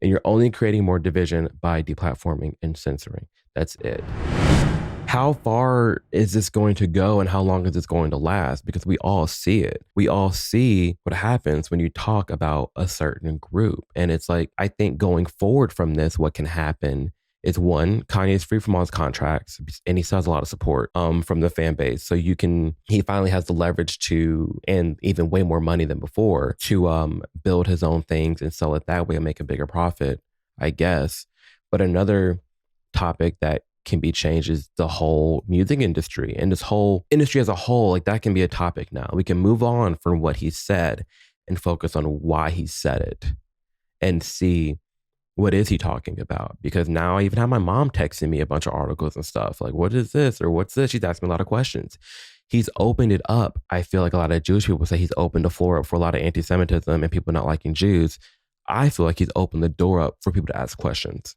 And you're only creating more division by deplatforming and censoring. That's it. How far is this going to go and how long is this going to last? Because we all see it. We all see what happens when you talk about a certain group. And it's like, I think going forward from this, what can happen is one, Kanye is free from all his contracts and he still has a lot of support from the fan base. So he finally has the leverage to, and even way more money than before, to build his own things and sell it that way and make a bigger profit, I guess. But another topic that can be changed is the whole music industry and this whole industry as a whole. Like that can be a topic now. We can move on from what he said and focus on why he said it and see what is he talking about? Because now I even have my mom texting me a bunch of articles and stuff like, what is this? Or what's this? She's asking me a lot of questions. He's opened it up. I feel like a lot of Jewish people say he's opened the floor up for a lot of anti-Semitism and people not liking Jews. I feel like he's opened the door up for people to ask questions.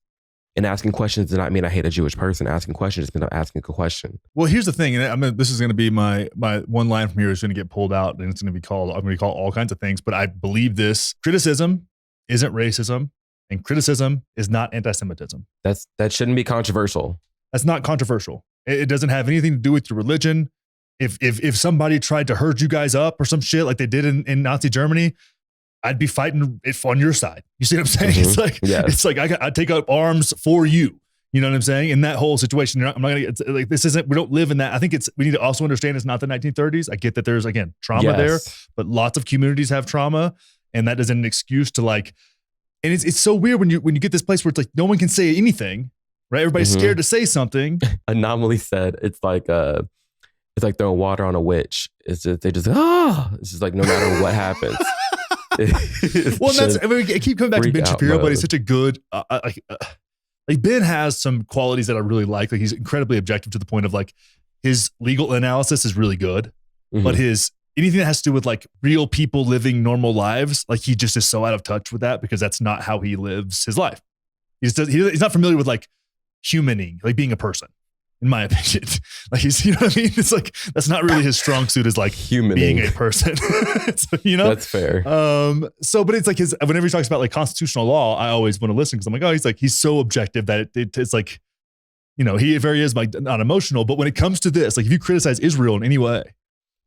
And asking questions does not mean I hate a Jewish person. Asking questions just means I'm asking a question. Well, here's the thing, and this is going to be my one line from here is going to get pulled out, and it's going to be called, I'm going to call all kinds of things, but I believe this: criticism isn't racism, and criticism is not anti-Semitism. That shouldn't be controversial. That's not controversial. It doesn't have anything to do with your religion. If somebody tried to herd you guys up or some shit like they did in Nazi Germany, I'd be fighting it on your side. You see what I'm saying? Mm-hmm. It's like, yes. It's like I take up arms for you. You know what I'm saying? In that whole situation, I'm not gonna get like, this isn't, we don't live in that. I think we need to also understand it's not the 1930s. I get that there's, again, trauma there, but lots of communities have trauma, and that isn't an excuse to like, and it's so weird when you get this place where it's like, no one can say anything, right? Everybody's scared to say something. Anomaly said, it's like throwing water on a witch. It's just, it's just like, no matter what happens. Well, I keep coming back to Ben Shapiro, but he's such a good, like Ben has some qualities that I really like. Like he's incredibly objective to the point of like his legal analysis is really good, but anything that has to do with like real people living normal lives, like he just is so out of touch with that because that's not how he lives his life. He's not familiar with like humaning, like being a person. In my opinion, like you know what I mean? It's like, that's not really his strong suit is like humaning. Being a person, so, you know? That's fair. But it's like whenever he talks about like constitutional law, I always want to listen because I'm like, he's so objective that it's like, you know, he is like not emotional, but when it comes to this, like if you criticize Israel in any way,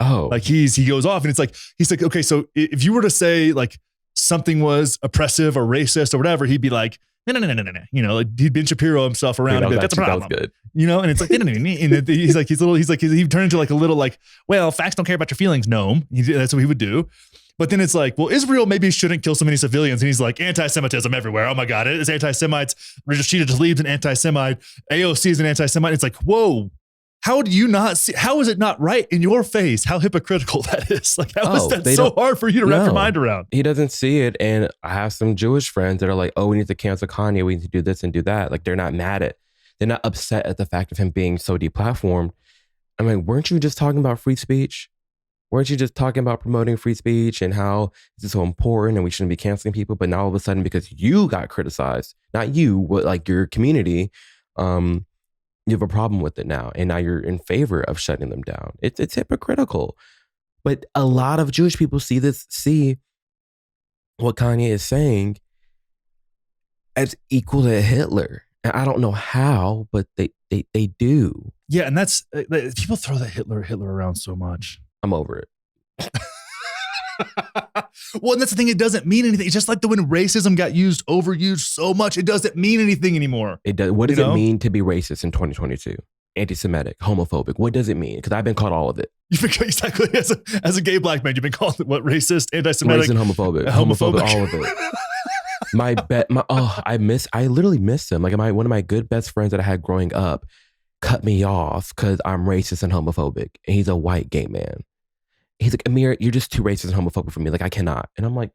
like he goes off and it's like, he's like, okay, so if you were to say like something was oppressive or racist or whatever, he'd be like, no. You know, like he'd Ben Shapiro himself around and be like, that's a problem. That was good. You know, and it's like, and he turned into like a little like, well, facts don't care about your feelings. No, that's what he would do. But then it's like, well, Israel maybe shouldn't kill so many civilians. And he's like, anti-Semitism everywhere. Oh my God, it's anti-Semites. Rashida Tlaib's an anti-Semite. AOC is an anti-Semite. It's like, whoa, how do you not see? How is it not right in your face? How hypocritical that is. Like, how is that so hard for you to wrap your mind around? He doesn't see it. And I have some Jewish friends that are like, oh, we need to cancel Kanye. We need to do this and do that. Like, they're not mad at, they're not upset at the fact of him being so deplatformed. I'm like, weren't you just talking about free speech? Weren't you just talking about promoting free speech and how this is so important and we shouldn't be canceling people? But now all of a sudden, because you got criticized, not you, but like your community, you have a problem with it now. And now you're in favor of shutting them down. It's hypocritical. But a lot of Jewish people see what Kanye is saying as equal to Hitler. And I don't know how, but they do. Yeah, and that's people throw that Hitler around so much. I'm over it. Well, and that's the thing. It doesn't mean anything. It's just like when racism got overused so much, it doesn't mean anything anymore. It does. What does it mean to be racist in 2022? Anti-Semitic, homophobic. What does it mean? Because I've been called all of it. You've been exactly as a gay black man, you've been called what? Racist, anti-Semitic, racist, and homophobic, all of it. I literally miss him. Like one of my good best friends that I had growing up cut me off because I'm racist and homophobic, and he's a white gay man. He's like, Amir, you're just too racist and homophobic for me. Like, I cannot. And I'm like,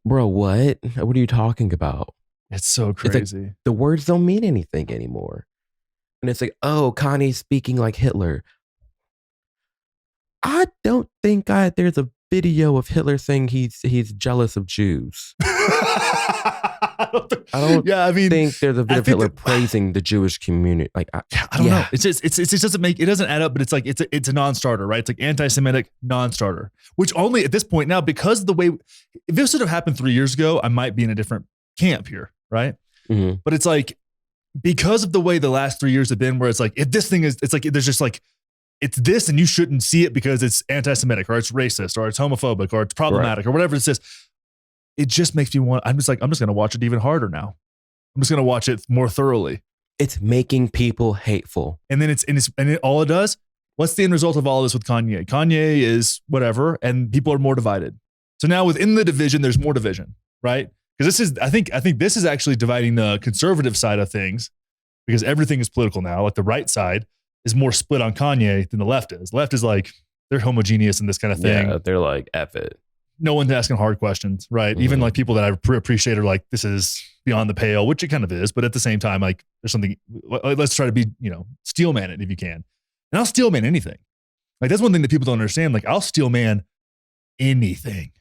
bro, what? What are you talking about? It's so crazy. It's like, the words don't mean anything anymore. And it's like, oh, Kanye's speaking like Hitler. I don't think there's a video of Hitler saying he's jealous of Jews. I don't think there's a video of Hitler praising the Jewish community. Like, I don't know. It doesn't add up, but it's like, it's a non-starter, right? It's like anti-Semitic non-starter, which only at this point now, because the way, if this would have happened 3 years ago, I might be in a different camp here, right? Mhm. But it's like, because of the way the last 3 years have been, where it's like, if this thing is, it's like, there's just like, it's this and you shouldn't see it because it's anti-Semitic or it's racist or it's homophobic or it's problematic or whatever it is. It just makes me want, I'm just going to watch it even harder now. I'm just going to watch it more thoroughly. It's making people hateful. And then all it does, what's the end result of all this with Kanye? Kanye is whatever, and people are more divided. So now within the division, there's more division, right? Because this is, I think this is actually dividing the conservative side of things, because everything is political now. Like the right side is more split on Kanye than the left is. The left is like, they're homogeneous in this kind of thing. Yeah, they're like, F it. No one's asking hard questions, right? Even like people that I appreciate are like, this is beyond the pale, which it kind of is. But at the same time, like there's something, let's try to be, steel man it if you can. And I'll steel man anything. Like that's one thing that people don't understand. Like I'll steel man anything.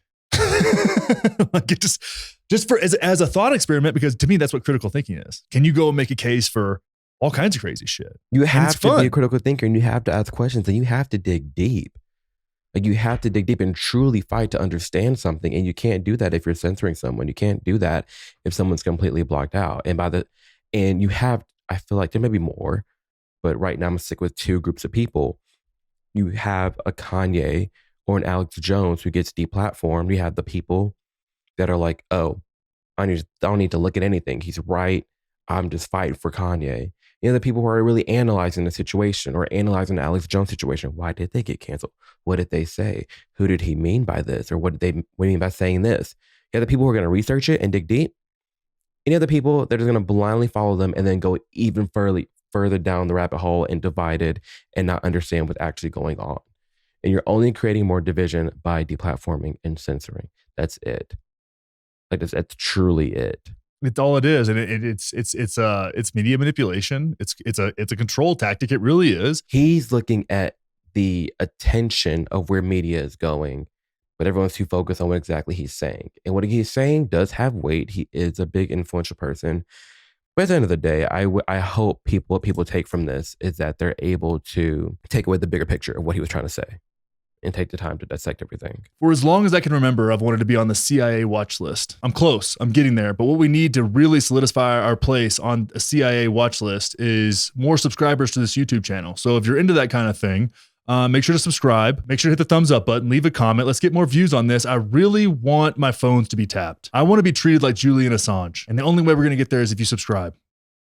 Like it just for as a thought experiment, because to me, that's what critical thinking is. Can you go and make a case for all kinds of crazy shit? You have to be a critical thinker, and you have to ask questions, and you have to dig deep. Like you have to dig deep and truly fight to understand something. And you can't do that if you're censoring someone. You can't do that if someone's completely blocked out. And you have, I feel like there may be more, but right now I'm gonna stick with two groups of people. You have a Kanye or an Alex Jones who gets deplatformed. You have the people that are like, oh, I don't need to look at anything. He's right. I'm just fighting for Kanye. You know, the people who are really analyzing the situation or analyzing the Alex Jones situation. Why did they get canceled? What did they say? Who did he mean by this? Or what did they mean by saying this? You have the people who are going to research it and dig deep. Any other people that are going to blindly follow them and then go even further down the rabbit hole and divided and not understand what's actually going on. And you're only creating more division by deplatforming and censoring. That's it. Like that's truly it. It's all it is, and it's media manipulation. It's a control tactic. It really is. He's looking at the attention of where media is going, but everyone's too focused on what exactly he's saying. And what he's saying does have weight. He is a big influential person. But at the end of the day, I hope what people take from this is that they're able to take away the bigger picture of what he was trying to say and take the time to dissect everything. For as long as I can remember, I've wanted to be on the CIA watch list. I'm close. I'm getting there. But what we need to really solidify our place on a CIA watch list is more subscribers to this YouTube channel. So if you're into that kind of thing, make sure to subscribe. Make sure to hit the thumbs up button. Leave a comment. Let's get more views on this. I really want my phones to be tapped. I want to be treated like Julian Assange. And the only way we're going to get there is if you subscribe.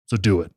So do it.